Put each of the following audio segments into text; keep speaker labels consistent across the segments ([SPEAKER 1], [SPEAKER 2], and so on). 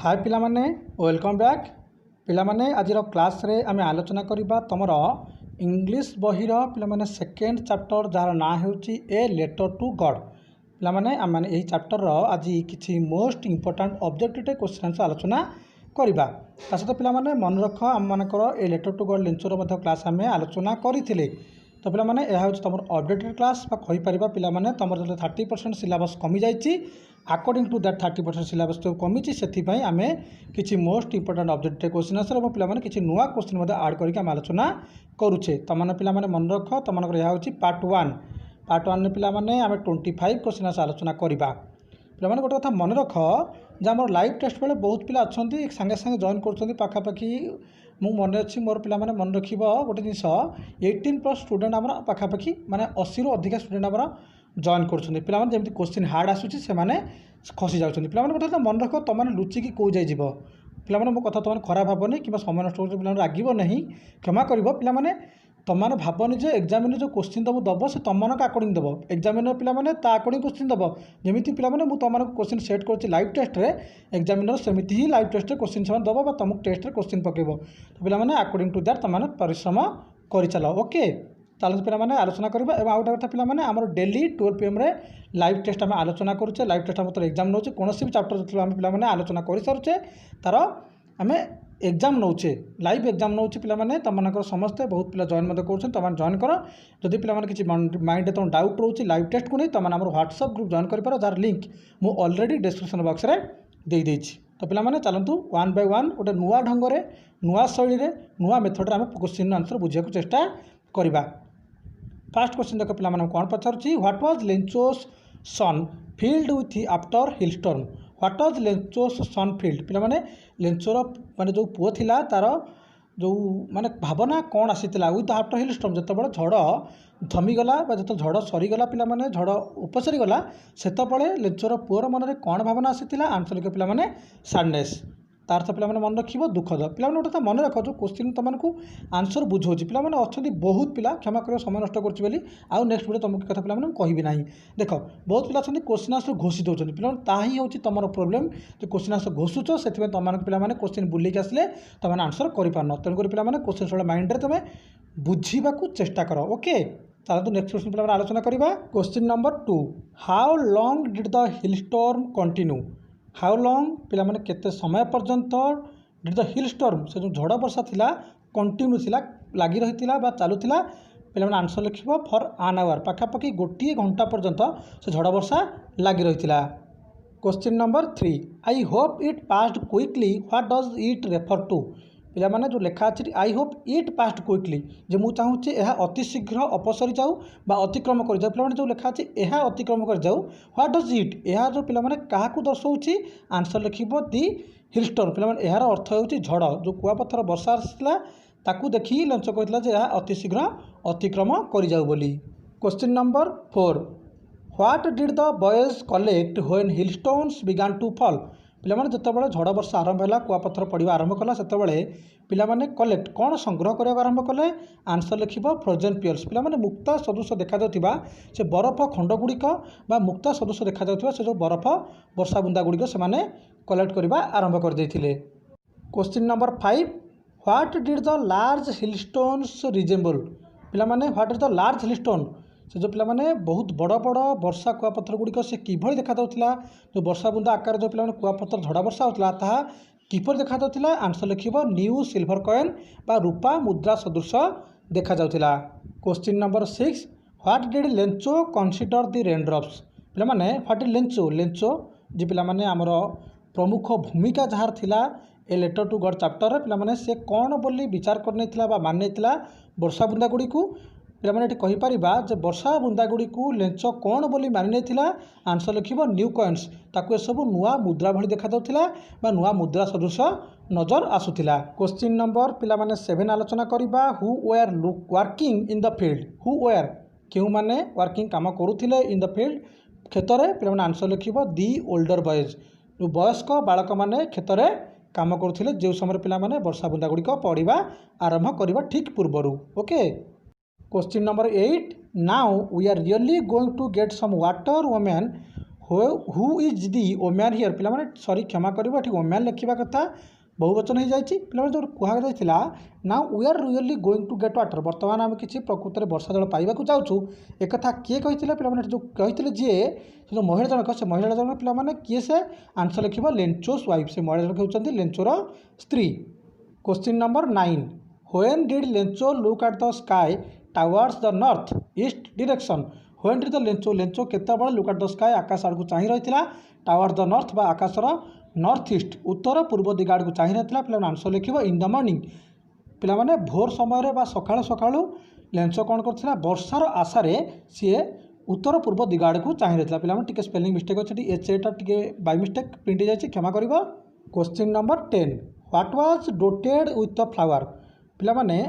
[SPEAKER 1] हाय पिला माने welcome back पिला माने आज क्लास रे आमे आलोचना करिबा तमरो इंग्लिश बहिर पिला माने सेकेंड चैप्टर जार ना हेउची ए लेटर टू गॉड पिला माने आम माने एही चैप्टर रो आज किछि most important objective question answer आलोचना करिबा तासत पिला माने मन रख आम मानकर ए लेटर टू गॉड लेंचर मध्ये क्लास आमे आलोचना करिथिले तो पिला माने एहा होची तमर अपडेटेड क्लास बा कहि परिबा पिला माने तमर जो 30% सिलेबस कमी जाईची अकॉर्डिंग टू दैट 30% सिलेबस जो कमी से आम किसी most important objective question answer और पे किसी नुआ क्वेश्चन आड करके आलोचना करुचे तमने पे मन रख तुम यह पार्ट 1 पे आम 25 क्वेश्चन आंसर आलोचना करवा पे गोटे कथा मन रख जे आम लाइव टेस्ट बेले बहुत पिला अच्छा सांगे सांगे जॉइन कर पाखापाखि मु मन अच्छी मोर पे मन रख गोटे जिनस 18+ स्टूडेंट आम पाखापाखि माने 80 रु अधिक स्टूडेंट आम जॉइन कर जमी क्वेश्चन हार्ड आसूँ से खसी जाऊँच पे गोटे मन रख तुम लुचिकी कौ जाए पे मो कथा तुम खराब भावनी कि समय नष्ट पे रागिब नहीं क्षमा कर पे तुमने भावनी जो एग्जामिनर जो क्वेश्चन तुम दब से तुम अकॉर्डिंग दब एग्जामिनर पे अकॉर्डिंग क्वेश्चन दब जमी पे तुमको क्वेश्चन सेट कर लाइव टेस्ट रे एग्जामिनर सेमती ही लाइव टेस्ट क्वेश्चन से दब तुमको टेस्ट क्वेश्चन पकेब तो पे अकॉर्डिंग टू दैट तुम परिश्रम कर चल ओके ताले पे आलोचना करवा और आउ गोटे पे आम डेली 12 PM रे लाइव टेस्ट आम आलोचना करुचे लाइव टेस्ट मतलब एग्जाम नौ कौन भी चैप्टर जो आम पे आलोचना कर सारुचे तार आम एग्जाम नौचे लाइव एग्जाम नौ पे तुम समस्ते बहुत पिला जॉइन कर जॉइन कर जदि पे किसी माइंड तुम डाउट रोचे लाइव टेस्ट को नहीं तुम आम व्हाट्सएप ग्रुप जॉइन कर जार लिंक मु ऑलरेडी डिस्क्रिप्शन बॉक्स रे दे देछि तो पे चलतु 1 by 1 गोटे नुआ ढंग से नुआ शैली नुआ मेथड आम क्वेश्चन आंसर बुझा चेष्टा करवा फर्स्ट क्वेश्चन देख पे कौन पचारुची what was Lencho's sun field with after hailstorm what was Lencho's sun field पे लेंचोर माने जो पुओ थिला तार जो माने भावना कौन आसीला विथ आफ्टर हिलस्टॉर्म जो झड़ थमीगला जो झड़ सरीगला पे झड़ उपसरीगला से लेंचोर पुओर मन में कौन भावना आसीला आंसर लिख पे सैडनेस तार पे मन रख दुखद पे गोटे मन रख जो क्वेश्चन तुमको आंसर बुझाऊँ पे अच्छा बहुत पिला क्षमा कर समय नष्ट कर आउ नेक्स्ट वीडियो तुमको कथा पे कहबी ना देख बहुत पिला क्वेश्चन आंसर घोषी दौरान पे ताही हूँ तुम प्रोब्लेम जो क्वेश्चन आंसर घोषुच से तुम पे क्वेश्चन बुलिक आसले तुम आंसर कर तेणुक पे क्वेश्चन सब माइंड में तुम बुझा चेष्टा कर ओके चलते नेक्स्ट क्वेश्चन पे आलोचना करवा question number 2 how long did the hill storm continue how long पिला माने केते समय पर्यंत डिड द हिल स्टॉर्म से जो झड़ वर्षा थिला कंटिन्यू थिला लगी रही बा चलुला पिला माने आंसर लिखिबो फॉर एन आवर पाखापाखि गोटे घंटा पर्यंत से झड़ वर्षा लगी रही question number 3 I hope it passed quickly what does it refer to पिला माने जो लेखा अच्छी I hope it passed quickly जे मु चाहूँगी यह अति शीघ्र अपसरी जाऊ बा अतिक्रम कर जाऊ पे जो लेखा अच्छी यह अतिक्रम कर जाऊ व्हाट डज इट यह जो पे क्या दर्शाऊँ आंसर लिख दि हिल स्टॉर्म पे यार अर्थ हो झड़ जो कुआपथर वर्षा आसला ताकू देखी लंच कहला अति शीघ्र अतिक्रम कर जाऊ बोली question number 4 what did the boys collect when hail stones began to fall पिलामाने जितेबाला झड़ वर्षा आरंभ है कुआपथर पड़ा आरंभ कला से पिलामाने कलेक्ट कौन संग्रह करने आरंभ कले आंसर लिख फ्रोजेन पियर्स पिलामाने मुक्ता सदृश देखा से बरफ खंडगुड़िक मुक्ता सदृश देखा से जो बरफ वर्षा बुंदा गुड़िक से कलेक्ट करने आरंभ कर देथिले question number 5 what did the large hail stones resemble पिलामाने what is the large hail stone से जो पे बहुत बड़ बड़ वर्षा कुआपथर गुड़िक से किभଳି देखा जो वर्षा बुंदा आकार जो पे कुआपथर झड़ा वर्षा होता ताहा किपर देखा आंसर लिख न्यू सिल्वर कॉइन बा रूपा मुद्रा सदृश देखा question number 6 what did Lencho consider the raindrops पे what did Lencho Lencho ji पे आमर प्रमुख भूमिका जहाँ थिला a letter to God chapter पे से कौन बोली विचार कर मान वर्षा बुंदा गुड़ी पे कहीपर जे वर्षा बुंदा गुड़ी लेंच कौन बोली मानि आंसर लिख न्यू कॉइन्स ताकू सब नुआ मुद्रा भली देखा नुआ मुद्रा सदृश नजर आसूला क्वेश्चन नंबर पे 7 आलोचना करवा who were working in the field who were क्यों माने वर्किंग काम करुले इन द फील्ड क्षेत्र में पे आंसर लिख दि ओल्डर बॉयज जो वयस्क बालक मैंने क्षेत्र में काम करुले जो समय पे वर्षा बुंदा गुड़िक पड़ा आरंभ करवा ठीक पूर्वर okay question number 8 now we are really going to get some water women who is the woman here पिलामाने सॉरी क्षमा करिवो एठी ओम्यान लिखिबा कथा बहुवचन हो जाइए पिलामाने जो कुहा जाइथिला now we are really going to get water वर्तमान आम किसी प्रकृत में वर्षा जल पाइबाकू जाऊँ एक कथा किए कही पिलामाने जो कही जी जो महिला जनक से महिला जनक पिलामाने किए से आंसर लिखिबो लेंचोस वाइफ से महिला जनक होउचंदी लेंचोर स्त्री। Question number 9 when did Lencho look at the sky towards the north east direction when did the Lencho Lencho केतेबेले लुक एट द स्काई आकाश आड़ को चाहि रही टावर्ड्स द नॉर्थ बा आकाशर नॉर्थ ईस्ट उत्तर पूर्व दिग आड़ को चाहि रही पिला आंसर लिखिबो इन द मॉर्निंग पिलामाने भोर समय बा सकाळु सकाळु लेंचो कौन करथिला वर्षार आशारे सी उत्तर पूर्व दिग आड़ को चाहि रही पिलामाने टिके स्पेलिंग मिस्टेक अच्छी एचटा टिके बाय मिस्टेक प्रिंट जाइए क्षमा करिबो। Question number 10 what was dotted with the flower पिलामाने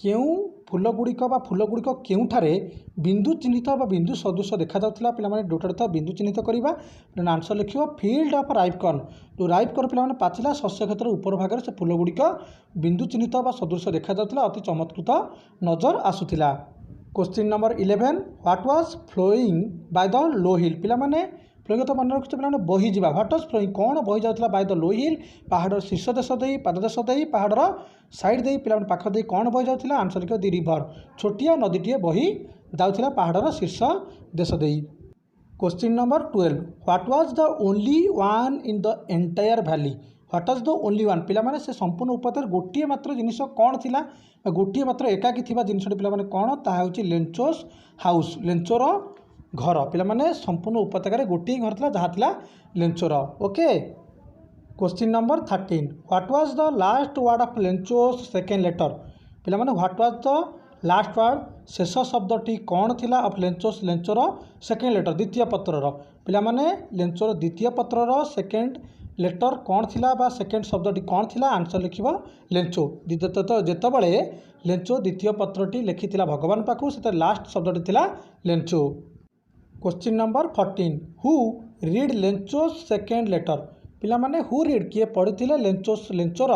[SPEAKER 1] केउ फूल गुड़िक फूलगुड़िक केउठारे बिंदु चिन्हित बिंदु सदृश देखा जाउथिला पिलामाने डोटेड था बिंदु चिन्हित करिबा पिला आंसर लिखिबो फील्ड ऑफ राइपकॉर्न जो राइपकॉर्न पिलामाने पाचिला शस्य क्षेत्र ऊपर भाग से फूलगुड़िक बिंदु चिन्हित सदृश देखा जाउथिला अति चमत्कृत नजर आसुथिला। Question number 11 what was flowing by the low hill पिलामाने फ्लोइंग तो मन रखिए पिलामाने बही जावा व्हाट वाज फ्लोइंग कौन बही जाउथिला बाय द लो हिल पहाड़ शीर्ष देश देई पाद देश देई पहाड़र साइड देई पिलामाने पाख देई कौन बही जाउथिला आंसर लिखियो दी रिवर छोटिया नदीटीए बही जाउथिला पहाड़र शीर्ष देश देई। Question number 12 what was the only one in the entire valley what was the only one पिलामाने से संपूर्ण उपत्यकार गोटिए मात्र जिनिस कौन थिला गोटिए मात्र एकाकी थिबा जिनिसटी पिलामाने कौन ताहा होची लेंचोस हाउस लेंचोर घर पिलामाने संपूर्ण उपत्यकार गोटिए घर थिला जहा थिला लेंचोर। Okay question number 13 what was the last word of Lencho's second letter पिलामाने what was the last word शेष शब्दटी कौन थिला ऑफ लेंचोस लेंचोर सेकेंड लेटर द्वितीय पत्रर पिलामाने लेंचोर द्वितीय पत्रर सेकेंड लेटर कौन थिला बा सेकेंड शब्दटी कौन थिला आंसर लिखिबा लेंचो जेतेबेले लेंचो द्वितीय पत्रटी लिखिथिला भगवान पाखु सेते लास्ट शब्दटी थिला Lencho. Question number 14 who read Lencho's second letter पिलामाने हु रीड किए पढ़ी लेंचोर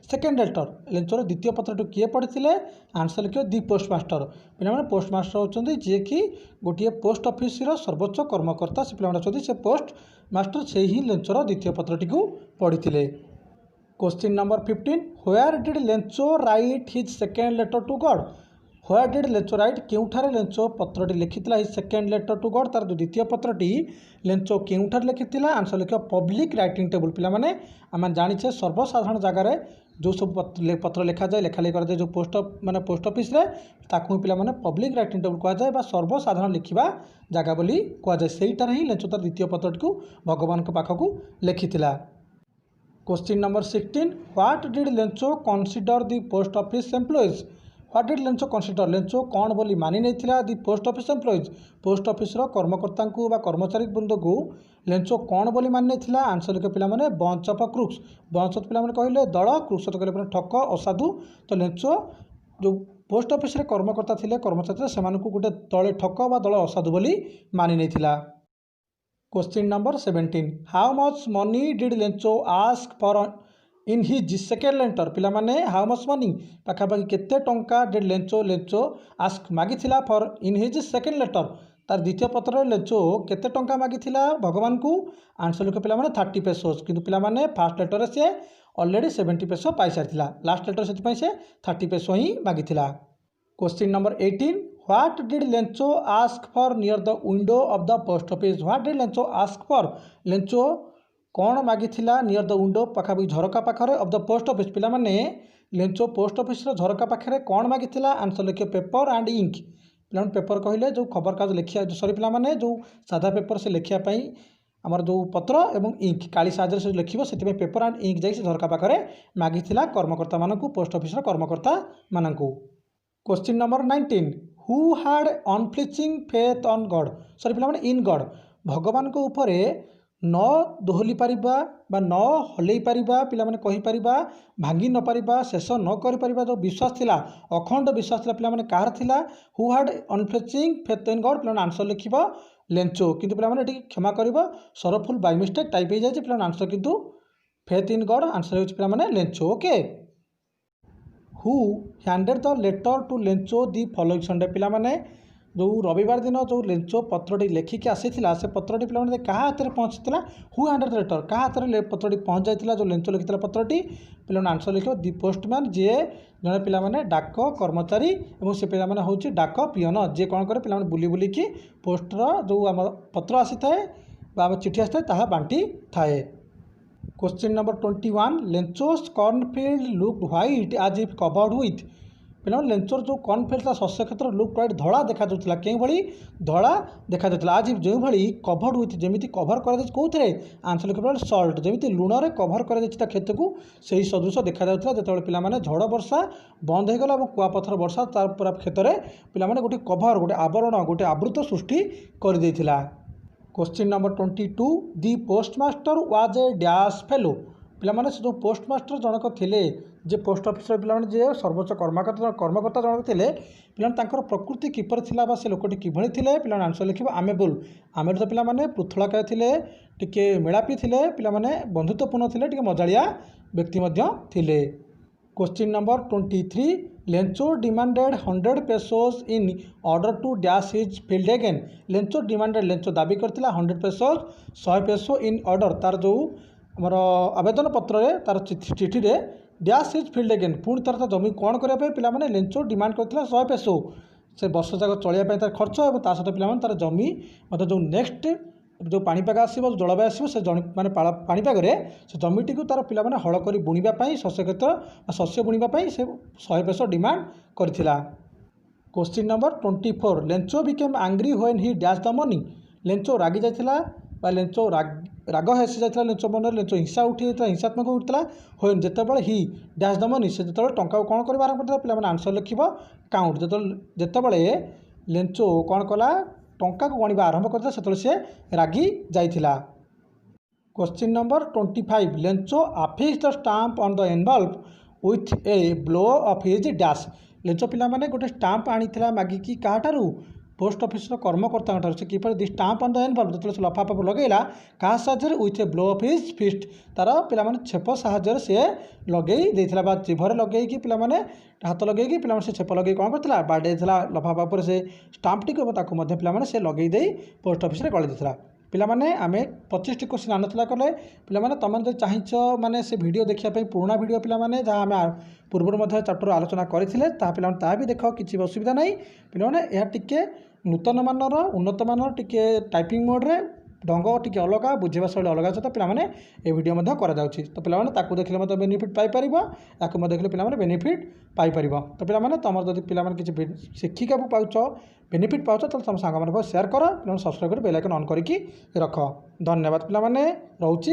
[SPEAKER 1] सेकेंड लेटर लेंचोर द्वितीय पत्रटी किए पढ़ी आंसर लिखियो दि पोस्ट मास्टर पिलामाने पोस्ट मास्टर होचंदी जे कि गोटे पोस्ट ऑफिस रो सर्वोच्च कर्मकर्ता से पिलामाने होचंदी से पोस्ट मास्टर से ही लेंचोर द्वितीय पत्रटी को पढ़ी। Question number 15 where did Lencho write his second letter to God where did Lencho write केउठारे लेंचो पत्रटी लिखिथिला his second letter to God तार जो द्वितीय पत्रटी लेंचो केउठारे लिखिथिला आंसर लिखियो पब्लिक राइटिंग टेबल पिलामाने आम जानिछे सर्वसाधारण जगार जो सब पत्र लिखा जाए लेखा लिखा जाए जो पोस्ट माने पोस्ट ऑफिस रे ताकू पिलामाने पब्लिक राइटिंग टेबल कहा जाए सर्वसाधारण लिखिबा जगह बोली कहा जाए सेटार ही लेंचो तार द्वितीय पत्रटी को भगवान के पाखकू लिखिथिला। Question number 16 what did Lencho consider the post office employees what did Lencho consider Lencho कौन बोली मानि नहीं the post office employees post office कर्मकर्ता बा कर्मचारी बृंद को लेंचो कौन बोली मानि नहीं आंसर लिखे पिलामाने bunch of crooks bunch of पिलामाने कहले दल क्रुक्स तो कहले ठक असाधु तो लेंचो जो पोस्ट ऑफिस कर्मकर्ता थिले कर्मचारी से गोटे दले ठक बा दल असाधु बोली मानि नहीं। Question number 17 how much money did Lencho ask for in his second letter पिलामाने हाउ मच मनी पाखापाखि केते टंका डिड लेंचो आस्क मागिथिला for in his second letter तार द्वितीय पत्र लेंचो केते टंका मागिथिला भगवान को आंसर लिखे पिलामाने 30 पेसोस किंतु पिलामाने फास्ट लेटर से ऑलरेडी 70 पेसो पाई सारिथिला लास्ट लेटर से 30 पेसो ही मागिथिला। Question number 18 what did Lencho ask for near the window of the post office what did Lencho ask for Lencho कौन मागिथिला नियर द विंडो पाखापाखि झरका पाखरे ऑफ द पोस्ट ऑफिस पिलामाने लेंचो पोस्ट ऑफिस झरका पाखरे कौन मागिथिला आंसर लिखे पेपर एंड इंक पिलामाने पेपर कहले जो खबर कागज लिखिया सॉरी पिलामाने जो सादा पेपर से लिखिया पई आमर जो पत्र एवं इंक काली साजर से लिखिबो सेति पेपर एंड इंक जाई से झरका पाखरे मागिथिला कर्मकर्ता मानकू पोस्ट ऑफिस कर्मकर्ता मानकू। Question number 19 who had unflinching faith on God sorry पिलामाने इन गॉड भगवान को ऊपर न दोहली पारिबा बा न हलई पारिबा पिलामाने कहि पारिबा भांगी न पारिबा शेष न करि पारिबा जो विश्वास थिला अखंड विश्वास थिला पिलामाने कार थिला who had unflinching faith in God पिलामाने आंसर लिखिबा लेंचो किंतु पिलामाने एटी क्षमा करिबा सरफुल बाय मिस्टेक टाइप हो जाय पिलामाने आंसर किंतु फेथ इन गॉड आंसर होछि पिलामाने Lencho. Okay who handed the letter to Lencho the following Sunday पिलामाने जो रविवार दिन जो लेंचो पत्रटी लेखिकी आसीथिला से पत्रटी पिलाने क्या हाथ में पहुँचीला हु हैंडेड द लेटर क्या हाथ में पत्रटी पहुँच जाता जो लेंचो लिखिता पत्रटी पिलाने आंसर लिख दि पोस्टमैन जी जड़े पिलाने डाक कर्मचारी और से पिलाने हूँ डाक पियन जी कौन करे पिलाने बुली बुलिकी पोस्टर जो आम पत्र आसी था चिठी आसी था बांटी थाए। Question number 21 Lencho's cornfield looked white as if covered with पे लेंचर जो कॉर्नफील्ड शस्य क्षेत्र लुक्ड व्हाइट धड़ा देखा के भली धड़ा देखा आज जो भाई कवर्ड विथ जमी कभर कर कौन आंसर लिख सल्ट जमी लुण में कभर कर खेत को सही सदृश देखा जो पे झड़ वर्षा बंद हो गला कुआपथर वर्षा तार पूरा क्षेत्र में पे गोटे कभर गोटे आवरण गोटे आवृत सृष्टि कर देथिला। Question number 22 the postmaster was a dash fellow पिलाने से जो पोस्टमास्टर जनक थे जे पोस्ट ऑफिस पिलाने जे सर्वोच्च कर्मकर्ता जनक थे पिलाने प्रकृति किपर थिला से लोकटी किभली थे पिलाने आंसर लिखिबा आमेबुल आमेर तो पिलाने पृथुलाकाय थे टिके मेलापी थे पिलाने बंधुत्वपूर्ण थे टिके मजालिया व्यक्ति थे। Question number 23 Lencho demanded 100 pesos in order to dash his field again Lencho demanded Lencho दाबी करथिला 100 पेसोस 100 पेसो इन ऑर्डर तार जो आमर आवेदन पत्र रे तार चिठी रे डैश हिज फील्ड अगेन पुणी तार जमी कौन करने पिलाने लेंचो डिमांड करथिला 100 पेसो से वर्ष जाक चलिया तार खर्च और सहित पिलाने तार जमी मतलब जो नेक्स्ट जो पाणीपाग आसो जलवायु आसो से माने पाणीपाग से जमीटी को तार पिलाने हल कर बुणवाई शस्य क्षेत्र शस्य बुणवाई से 100 पेसो डिमांड करथिला। Question number 24 Lencho became angry when he dash the money Lencho रागी जाइथिला लेंचो राग हेसी जाइथिला लेंचो मन लेंचो हिंसा उठी जाइथिला हिंसात्मक उठिला व्हेन जेतेबेले ही डैश द मनी से जेतेबेले टंका को कौन करबा आरंभ करथिला पिलाने आंसर लिखिबो काउंट जेतेबेले लेंचो कौन कला टंका को गणिबा आरंभ करथिला सेतेबेले से रागी जाइथिला। Question number 25 Lencho affixed the stamp on the envelope with a blow of his dash Lencho पिलाने गोटे स्टाम्प आनीथिला मागिकी काहाठारू पोस्ट ऑफिस कर्मकर्ता से किपर the stamp on the envelope जो लफाफा लगेला क्या साहाଯ୍य with a blow of his fist तार पिलाने छेप साहाଯ୍य से लगे देथिला जिभर लगे पिलाने हाथ लगे पिलाने से छेप लगे कौन करथिला बाडे लफाफा पर से स्टाम्प टी पिलाने से लगे दे पोस्ट ऑफिस गली देथिला। पिलाने आमे 25 टी क्वेश्चन आनतला कले पिलाने तुम जो चाहिछ माने से वीडियो देखिया पुराना वीडियो पिलाने जहाँ आम पूर्व चैप्टर आलोचना करथिले ता पिलाने ता भी देख किसी असुविधा नहीं पिलाने यह टिके नूतन मानर उन्नत मानर टिके टाइपिंग मोड रे ढंग टिके अलग बुझेवा शैली अलग सहित पिलाने ए वीडियो मध्य करा जाउछि तो पिलाने ताकू देखले मत बेनिफिट पाई परिबो याकू देखले पिलाने बेनिफिट पाई परिबो तो पिलाने तुम जदि पिलाने किछि शिक्षिका पाउछ बेनिफिट पाउछ तो तुम सांग मान शेयर कर पिलाने सब्सक्राइब कर बेल आइकन ऑन करके रख। धन्यवाद पिलाने रहउछि।